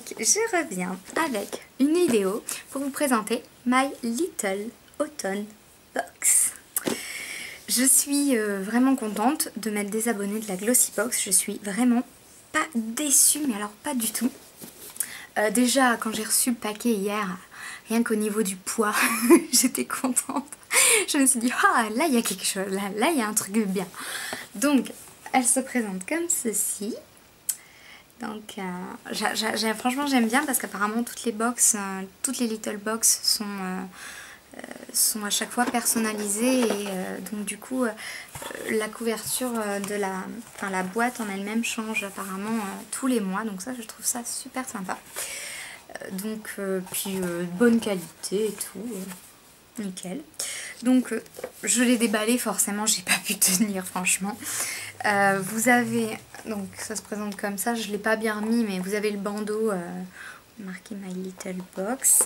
donc je reviens avec une vidéo pour vous présenter My Little Autumn Box. Je suis vraiment contente de m'être désabonnée de la Glossybox. Je suis vraiment pas déçue, mais alors pas du tout. Déjà quand j'ai reçu le paquet hier, rien qu'au niveau du poids, j'étais contente. Je me suis dit, ah là il y a quelque chose, là il y a un truc bien. Donc elle se présente comme ceci. Donc franchement j'aime bien parce qu'apparemment toutes les box, toutes les little box sont à chaque fois personnalisées et donc du coup la couverture de la boîte en elle-même change apparemment tous les mois, donc ça je trouve ça super sympa. Puis bonne qualité et tout, nickel. Donc je l'ai déballé, forcément j'ai pas pu tenir franchement. Vous avez, donc ça se présente comme ça, je l'ai pas bien remis, mais vous avez le bandeau marqué My Little Box.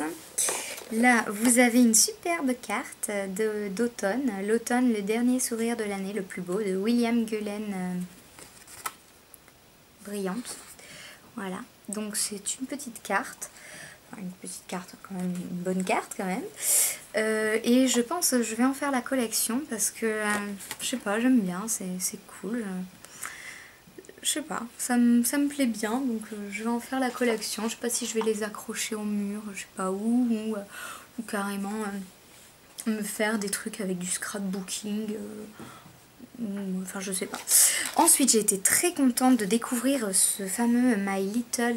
Là vous avez une superbe carte d'automne, l'automne, le dernier sourire de l'année, le plus beau, de William Cullen Brillante. Voilà, donc c'est une petite carte. Une petite carte, quand même, une bonne carte quand même. Et je pense que je vais en faire la collection parce que, je sais pas, j'aime bien, c'est cool. Je sais pas, ça me plaît bien, donc je vais en faire la collection. Je sais pas si je vais les accrocher au mur, je sais pas où, ou carrément me faire des trucs avec du scrapbooking. Enfin je sais pas. Ensuite j'ai été très contente de découvrir ce fameux My Little,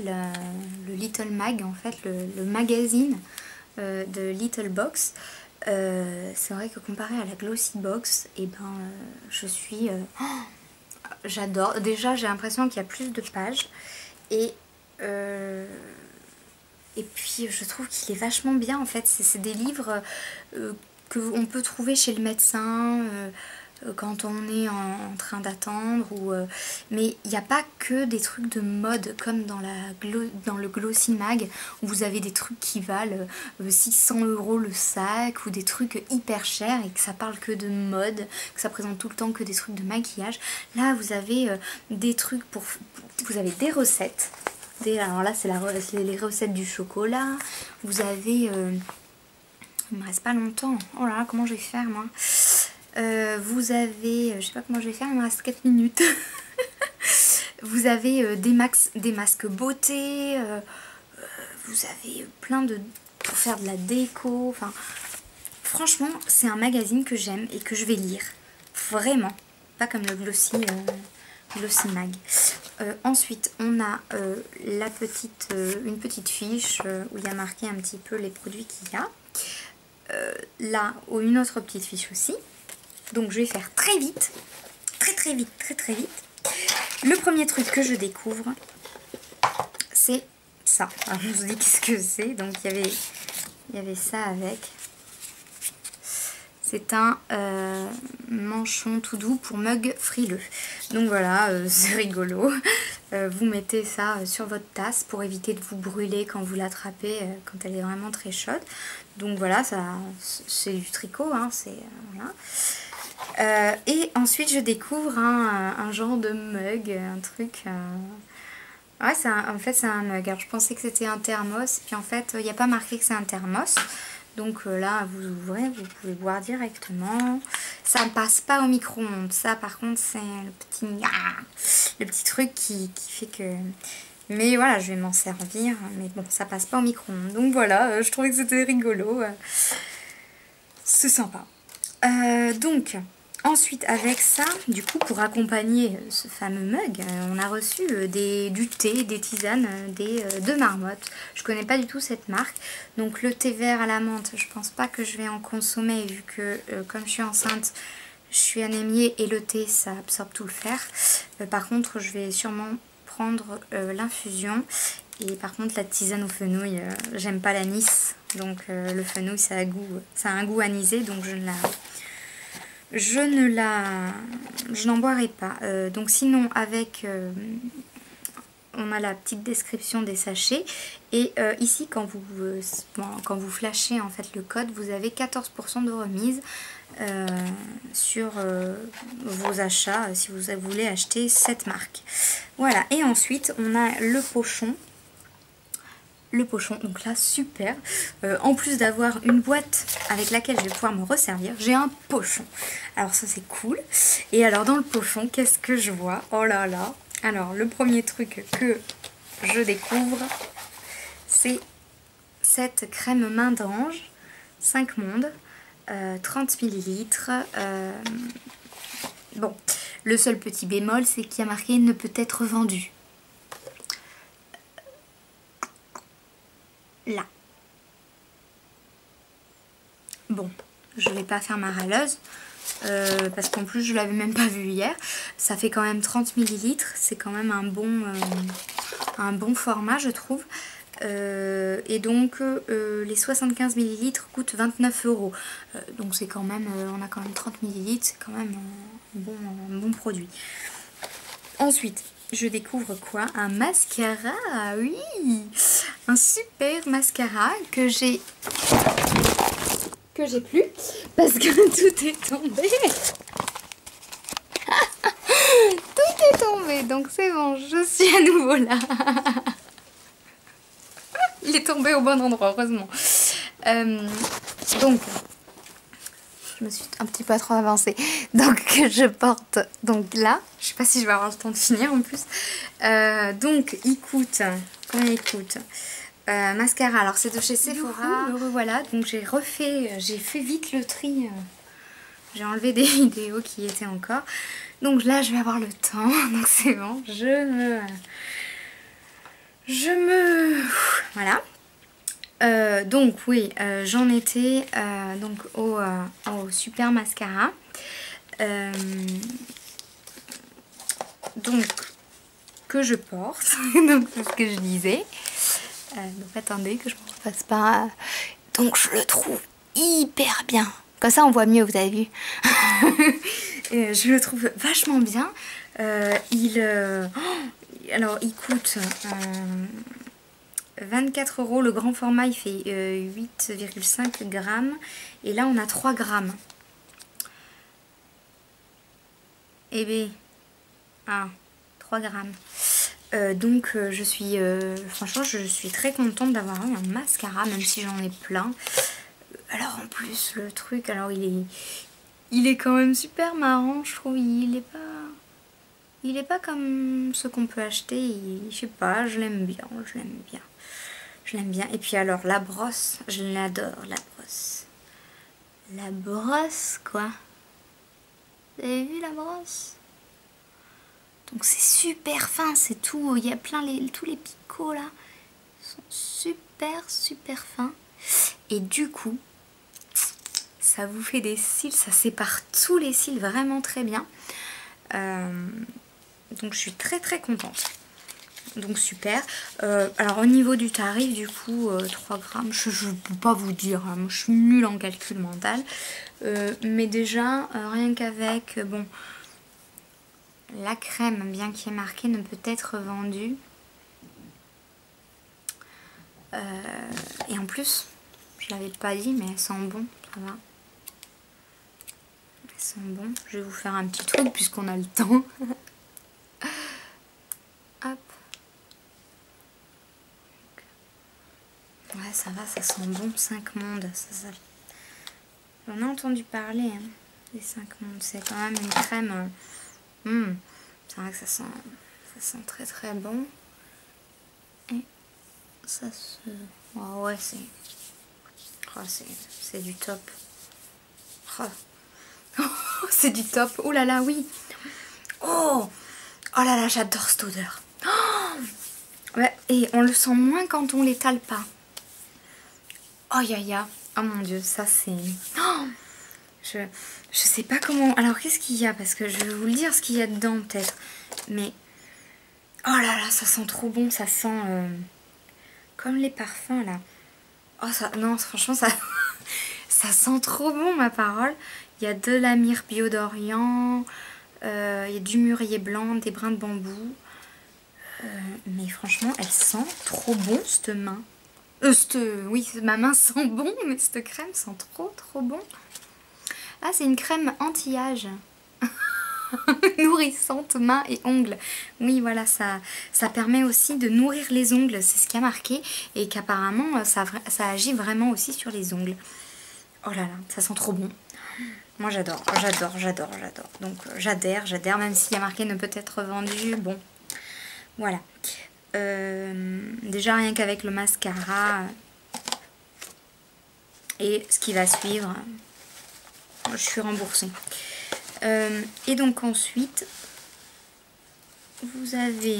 le Little Mag en fait, le magazine de Little Box. C'est vrai que comparé à la Glossybox, et ben je suis... j'adore. Déjà j'ai l'impression qu'il y a plus de pages et puis je trouve qu'il est vachement bien en fait. C'est des livres qu'on peut trouver chez le médecin, quand on est en train d'attendre, mais il n'y a pas que des trucs de mode comme dans le Glossy Mag où vous avez des trucs qui valent 600 € le sac ou des trucs hyper chers et que ça parle que de mode, que ça présente tout le temps que des trucs de maquillage. Là vous avez des trucs vous avez des recettes. Alors là c'est les recettes du chocolat. Vous avez... il me reste pas longtemps. Oh là là, comment je vais faire moi? Vous avez, je sais pas comment je vais faire, il me reste 4 minutes. Vous avez des masques beauté, vous avez plein de... pour faire de la déco. Enfin, franchement, c'est un magazine que j'aime et que je vais lire. Vraiment. Pas comme le Glossy Mag. Ensuite, on a une petite fiche où il y a marqué un petit peu les produits qu'il y a. Là, une autre petite fiche aussi. Donc je vais faire très vite, très vite. Le premier truc que je découvre, c'est ça. Alors, je vous dis qu'est-ce que c'est. Donc il y avait ça avec. C'est un manchon tout doux pour mug frileux. Donc voilà, c'est rigolo. Vous mettez ça sur votre tasse pour éviter de vous brûler quand vous l'attrapez, quand elle est vraiment très chaude. Donc voilà, c'est du tricot, hein, voilà. Et ensuite je découvre un genre de mug, un truc... Ouais, en fait c'est un mug. Alors je pensais que c'était un thermos, puis en fait il n'y a pas marqué que c'est un thermos. Donc là vous ouvrez, vous pouvez boire directement. Ça ne passe pas au micro-ondes. Ça par contre c'est le petit truc qui fait que... Mais voilà, je vais m'en servir. Mais bon, ça passe pas au micro-ondes. Donc voilà, je trouvais que c'était rigolo. C'est sympa. Donc, ensuite avec ça, du coup, pour accompagner ce fameux mug, on a reçu du thé, des tisanes, de Marmotte. Je connais pas du tout cette marque. Donc le thé vert à la menthe, je pense pas que je vais en consommer vu que comme je suis enceinte, je suis anémiée et le thé ça absorbe tout le fer. Par contre, je vais sûrement prendre l'infusion. Et par contre la tisane au fenouil, j'aime pas l'anis. Donc le fenouil ça a un goût anisé, donc je n'en boirai pas. Donc sinon avec on a la petite description des sachets et ici quand vous flashez en fait le code, vous avez 14% de remise sur vos achats si vous voulez acheter cette marque. Voilà, et ensuite on a le pochon le pochon. Donc là, super. En plus d'avoir une boîte avec laquelle je vais pouvoir me resservir, j'ai un pochon. Alors ça, c'est cool. Et alors, dans le pochon, qu'est-ce que je vois? Oh là là. Alors, le premier truc que je découvre, c'est cette crème main d'ange, 5 mondes, 30 millilitres. Bon, le seul petit bémol, c'est qu'il y a marqué « ne peut être vendu ». Là. Bon, je vais pas faire ma râleuse, parce qu'en plus je l'avais même pas vu hier. Ça fait quand même 30 millilitres, c'est quand même un bon format, je trouve. Et donc les 75 millilitres coûtent 29 €. Donc c'est quand même, on a quand même 30 millilitres, c'est quand même un bon produit. Ensuite, je découvre quoi? Un mascara, oui! Un super mascara que j'ai plus parce que tout est tombé. Tout est tombé, donc c'est bon, je suis à nouveau là. Il est tombé au bon endroit, heureusement. Donc, je me suis un petit peu trop avancée. Donc, je porte donc là. Je sais pas si je vais avoir le temps de finir en plus. Donc, il coûte. Combien il coûte? Mascara. Alors, c'est de chez Sephora. Le revoilà. Donc, j'ai fait vite le tri. J'ai enlevé des vidéos qui étaient encore. Donc là, je vais avoir le temps. Donc, c'est bon. Voilà. Donc oui, j'en étais donc au super mascara. Donc que je porte. Donc c'est ce que je disais. Donc attendez que je me refasse pas. Donc je le trouve hyper bien. Comme ça on voit mieux, vous avez vu. Je le trouve vachement bien. Alors il coûte 24 €. Le grand format il fait 8,5 grammes. Et là on a 3 grammes. Eh bien, 3 grammes. Donc franchement je suis très contente d'avoir eu un mascara, même si j'en ai plein. Alors en plus le truc, alors il est quand même super marrant, je trouve. Il est pas comme ce qu'on peut acheter. Je sais pas, je l'aime bien. Je l'aime bien. Et puis alors la brosse, je l'adore, la brosse. La brosse quoi. Vous avez vu la brosse? Donc c'est super fin, c'est tout. Il y a tous les picots là. Ils sont super fins. Et du coup, ça vous fait des cils, ça sépare tous les cils vraiment très bien. Donc je suis très contente. Donc super. Alors au niveau du tarif, du coup, 3 grammes, je ne peux pas vous dire, hein, moi, je suis nulle en calcul mental. Mais déjà, rien qu'avec, bon, la crème, bien qu'il y ait marqué, ne peut être vendue. Et en plus, je l'avais pas dit, mais elles sentent bon, ça va. Elles sentent bon. Je vais vous faire un petit truc puisqu'on a le temps. Hop. Ouais, ça va, ça sent bon, 5 mondes. J'en ai entendu parler, hein, des 5 mondes. C'est quand même une crème. C'est vrai que ça sent très bon. Et ça se... Oh, ouais, c'est du top. Oh, c'est du top. Oh là là, oui. Oh là là, j'adore cette odeur. Oh, ouais, et on le sent moins quand on l'étale pas. Oh ya. Oh mon dieu, ça c'est... Oh, je sais pas comment... Alors qu'est-ce qu'il y a? Parce que je vais vous le dire ce qu'il y a dedans peut-être. Mais... Oh là là, ça sent trop bon. Ça sent... comme les parfums là. Oh ça... Non, franchement ça... ça sent trop bon, ma parole. Il y a de la myrrhe bio d'Orient. Il y a du mûrier blanc, des brins de bambou. Mais franchement, elle sent trop bon cette main. Oui, ma main sent bon, mais cette crème sent trop bon. Ah, c'est une crème anti-âge. nourrissante mains et ongles. Oui, voilà, ça permet aussi de nourrir les ongles, c'est ce qui a marqué, et qu'apparemment ça agit vraiment aussi sur les ongles. Oh là là, ça sent trop bon. Moi j'adore, j'adore, j'adore, j'adore. Donc j'adhère, même s'il y a marqué ne peut être vendu. Bon, voilà. Déjà rien qu'avec le mascara et ce qui va suivre, je suis remboursée. Et donc ensuite, vous avez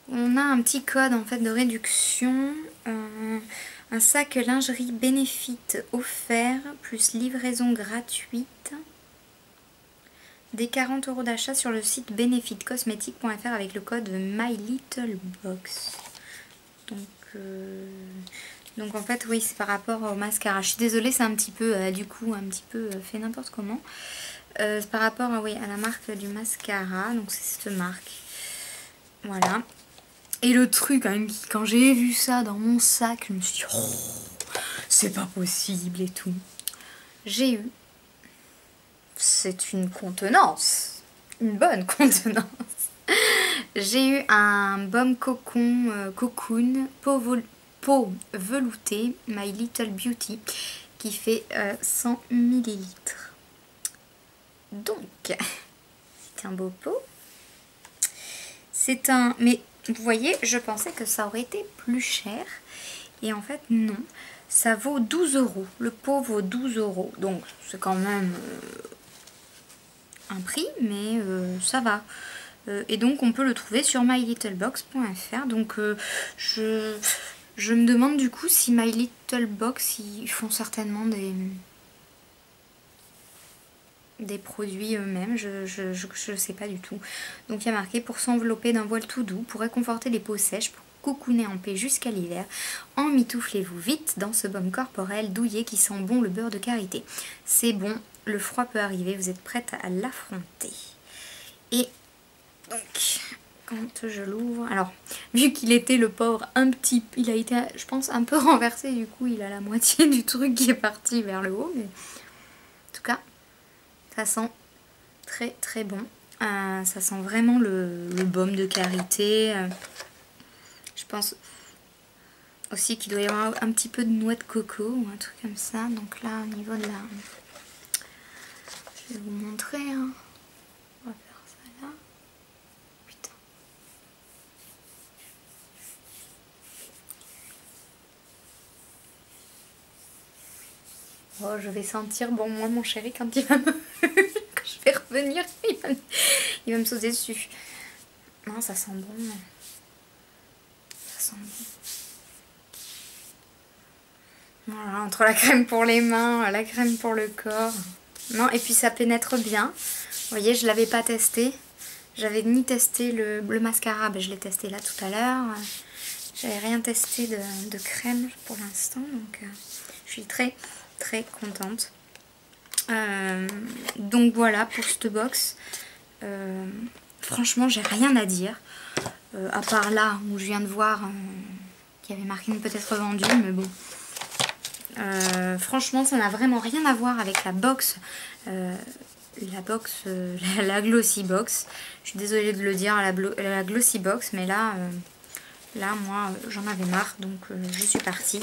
on a un petit code en fait de réduction, un sac lingerie Benefit offert plus livraison gratuite des 40 € d'achat sur le site benefitcosmetic.fr avec le code MyLittleBox. Donc en fait oui, c'est par rapport au mascara. Je suis désolée, c'est un petit peu du coup un petit peu fait n'importe comment. C'est par rapport oui, à la marque du mascara, donc c'est cette marque. Voilà. Et le truc quand même, quand j'ai vu ça dans mon sac, je me suis dit oh, c'est pas possible et tout. J'ai eu, c'est une contenance, une bonne contenance. J'ai eu un baume cocoon peau veloutée My Little Beauty qui fait 100 ml. Donc, c'est un beau pot. C'est un... Mais vous voyez, je pensais que ça aurait été plus cher. Et en fait, non. Ça vaut 12 €. Le pot vaut 12 €. Donc, c'est quand même un prix, mais ça va. Et donc, on peut le trouver sur mylittlebox.fr. Donc, je me demande du coup si My Little Box, ils font certainement des produits eux-mêmes, je sais pas du tout. Donc il y a marqué pour s'envelopper d'un voile tout doux, pour réconforter les peaux sèches, pour cocooner en paix jusqu'à l'hiver. Emmitouflez-vous vite dans ce baume corporel douillet qui sent bon le beurre de karité. C'est bon, le froid peut arriver, vous êtes prête à l'affronter. Et donc, quand je l'ouvre, alors vu qu'il était le pauvre il a été, je pense, un peu renversé, du coup il a la moitié du truc qui est parti vers le haut, mais en tout cas, ça sent très très bon. Ça sent vraiment le baume de karité. Je pense aussi qu'il doit y avoir un petit peu de noix de coco ou un truc comme ça. Donc là, au niveau de la... Je vais vous montrer. Hein. On va faire ça là. Putain. Oh, je vais sentir... Bon, moi, mon chéri, quand il va me... quand je vais revenir, il va me sauter dessus. Non, ça sent bon. Ça sent bon. Voilà, entre la crème pour les mains, la crème pour le corps. Non, et puis ça pénètre bien. Vous voyez, je ne l'avais pas testé. J'avais ni testé le mascara, ben, je l'ai testé là tout à l'heure. J'avais rien testé de crème pour l'instant, donc je suis très très contente. Donc voilà pour cette box. Franchement, j'ai rien à dire. À part là où je viens de voir qu'il y avait marqué peut-être vendu, mais bon. Franchement, ça n'a vraiment rien à voir avec la box. La Glossy Box. Je suis désolée de le dire, la Glossy Box, mais là, moi, j'en avais marre, donc je suis partie.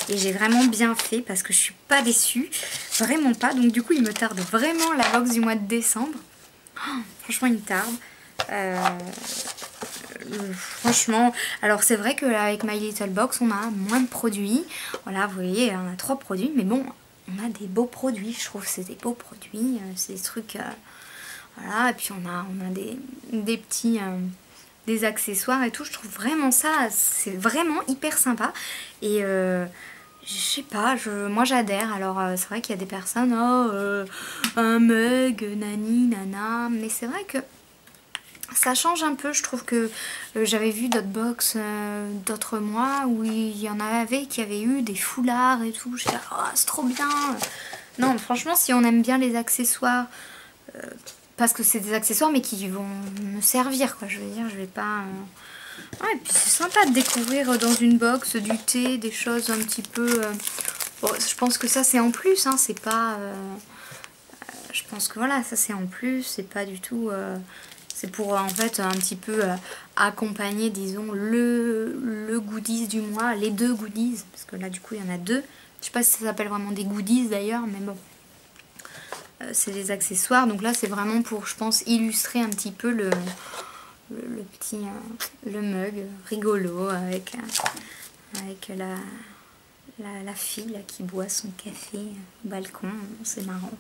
Et j'ai vraiment bien fait parce que je suis pas déçue, vraiment pas. Donc du coup, il me tarde vraiment la box du mois de décembre. Oh, franchement, il me tarde. Franchement, alors c'est vrai qu'avec My Little Box, on a moins de produits. Voilà, vous voyez, on a 3 produits, mais bon, on a des beaux produits. Je trouve que c'est des beaux produits. C'est des trucs... voilà, et puis on a des petits... des accessoires et tout. Je trouve vraiment ça, c'est vraiment hyper sympa. Et je sais pas, moi j'adhère. Alors c'est vrai qu'il y a des personnes, un mug, nani, nana. Mais c'est vrai que ça change un peu. Je trouve que j'avais vu d'autres box d'autres mois où il y en avait qui avaient eu des foulards et tout. Je disais, oh, c'est trop bien. Non, franchement, si on aime bien les accessoires, parce que c'est des accessoires mais qui vont me servir, quoi. Je veux dire, je vais pas... Ouais, et puis c'est sympa de découvrir dans une box du thé, des choses un petit peu Bon, je pense que ça c'est en plus, hein, c'est pas... je pense que voilà, ça c'est en plus, c'est pas du tout... c'est pour en fait un petit peu accompagner, disons, le goodies du mois, les 2 goodies, parce que là du coup il y en a 2. Je sais pas si ça s'appelle vraiment des goodies d'ailleurs, mais bon. C'est des accessoires, donc là c'est vraiment pour, je pense, illustrer un petit peu le petit le mug rigolo avec la fille là, qui boit son café au balcon. C'est marrant.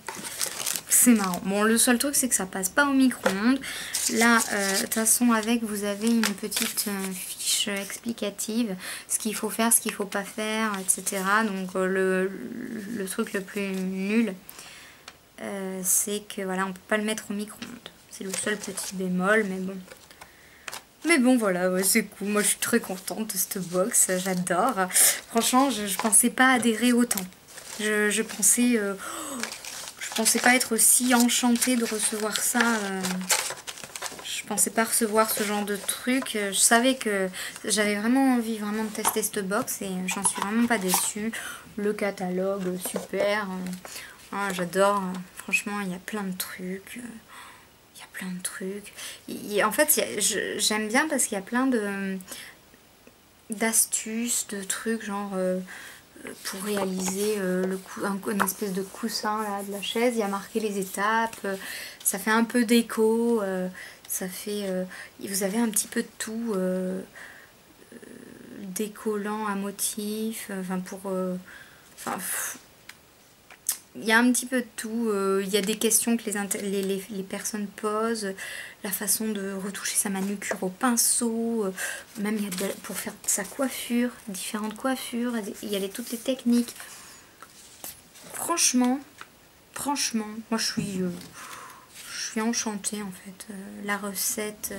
C'est marrant. Bon, le seul truc c'est que ça passe pas au micro-ondes. Là, de toute façon, avec vous avez une petite fiche explicative, ce qu'il faut faire, ce qu'il faut pas faire, etc. Donc le truc le plus nul, c'est que voilà, on peut pas le mettre au micro-ondes. C'est le seul petit bémol, mais bon. Mais bon, voilà, ouais, c'est cool. Moi, je suis très contente de cette box. J'adore. Franchement, je pensais pas adhérer autant. Je pensais pas être aussi enchantée de recevoir ça. Je pensais pas recevoir ce genre de truc. Je savais que j'avais vraiment envie de tester cette box et j'en suis vraiment pas déçue. Le catalogue, super. Ah, j'adore. Franchement, il y a plein de trucs. Plein de trucs. En fait, j'aime bien parce qu'il y a plein d'astuces, de trucs, genre pour réaliser une espèce de coussin là, de la chaise. Il y a marqué les étapes, ça fait un peu déco, ça fait... vous avez un petit peu de tout, décollant à motif, enfin pour... il y a un petit peu de tout, il y a des questions que les personnes posent, la façon de retoucher sa manucure au pinceau, même il y a pour faire sa coiffure, différentes coiffures, il y a toutes les techniques. Franchement, moi je suis enchantée en fait. La recette